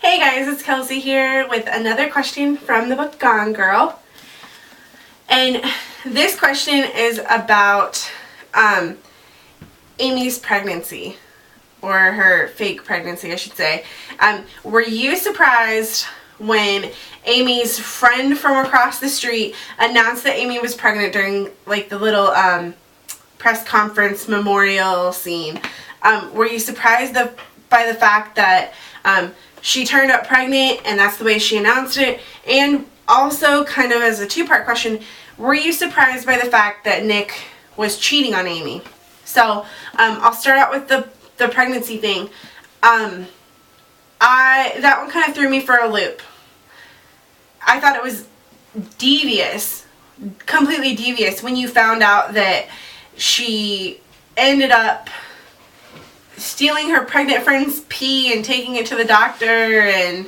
Hey guys, it's Kelsey here with another question from the book Gone Girl. And this question is about Amy's pregnancy, or her fake pregnancy, I should say. Were you surprised when Amy's friend from across the street announced that Amy was pregnant during like the little press conference memorial scene? Were you surprised by the fact that she turned up pregnant and that's the way she announced it? And also, kind of as a two-part question, were you surprised by the fact that Nick was cheating on Amy? So I'll start out with the pregnancy thing. That one kind of threw me for a loop. I thought it was devious, completely devious, when you found out that she ended up stealing her pregnant friend's pee and taking it to the doctor and,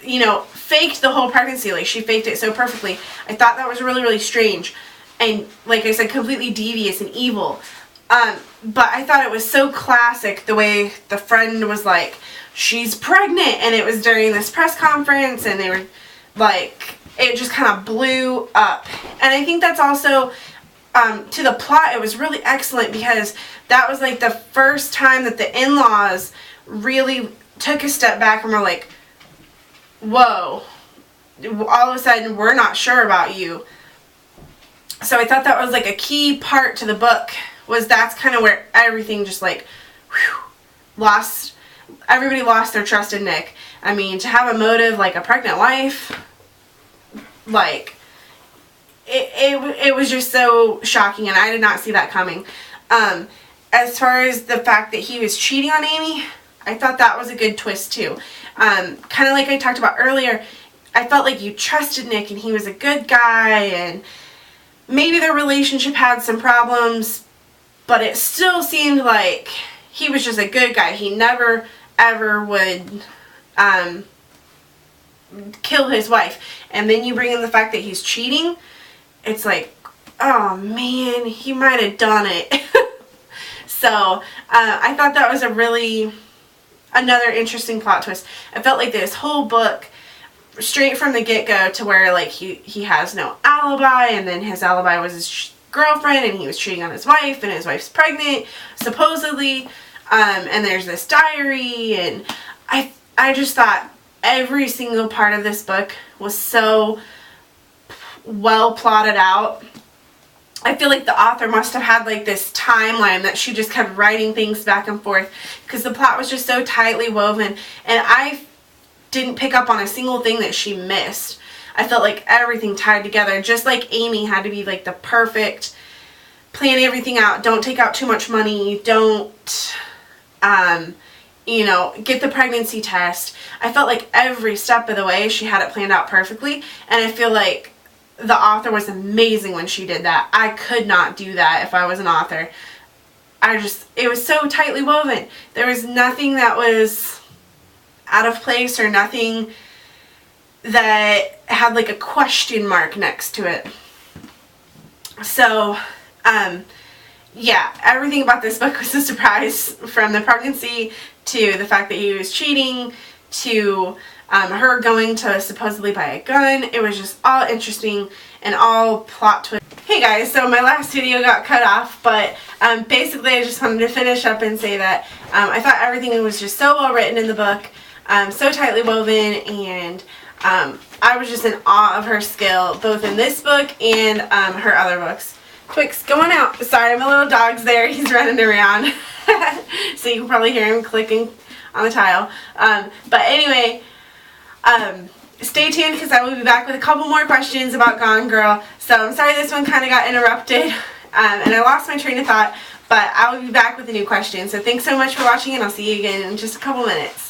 you know, faked the whole pregnancy. Like, she faked it so perfectly. I thought that was really, really strange. And, like I said, completely devious and evil. But I thought it was so classic the way the friend was like, she's pregnant, and it was during this press conference, and they were like, it just kind of blew up. And I think that's also to the plot, it was really excellent, because that was like the first time that the in-laws really took a step back and were like, whoa, all of a sudden we're not sure about you. So I thought that was like a key part to the book, was that's kind of where everything just like, whew, everybody lost their trust in Nick. I mean, to have a motive like a pregnant wife, like, it was just so shocking, and I did not see that coming. As far as the fact that he was cheating on Amy, I thought that was a good twist too. Kind of like I talked about earlier, I felt like you trusted Nick and he was a good guy, and maybe their relationship had some problems, but it still seemed like he was just a good guy. He never ever would kill his wife. And then you bring in the fact that he's cheating, it's like, oh man, he might have done it. So I thought that was another interesting plot twist. I felt like this whole book, straight from the get-go, to where like he has no alibi, and then his alibi was his girlfriend, and he was cheating on his wife, and his wife's pregnant, supposedly, and there's this diary, and I just thought every single part of this book was so well plotted out. I feel like the author must have had like this timeline that she just kept writing things back and forth, because the plot was just so tightly woven, and I didn't pick up on a single thing that she missed. I felt like everything tied together, just like Amy had to be like the perfect, plan everything out, don't take out too much money, don't you know, get the pregnancy test. I felt like every step of the way she had it planned out perfectly, and I feel like the author was amazing when she did that. I could not do that if I was an author. It was so tightly woven. There was nothing that was out of place, or nothing that had like a question mark next to it. So, yeah, everything about this book was a surprise, from the pregnancy to the fact that he was cheating to her going to supposedly buy a gun. It was just all interesting and all plot twist. Hey guys, so my last video got cut off, but basically I just wanted to finish up and say that I thought everything was just so well written in the book, so tightly woven, and I was just in awe of her skill, both in this book and her other books. Twix, go on out. Sorry, my little dog's there. He's running around. So you can probably hear him clicking on the tile. But anyway, stay tuned, because I will be back with a couple more questions about Gone Girl. So I'm sorry this one kind of got interrupted, and I lost my train of thought, but I will be back with a new question. So thanks so much for watching, and I'll see you again in just a couple minutes.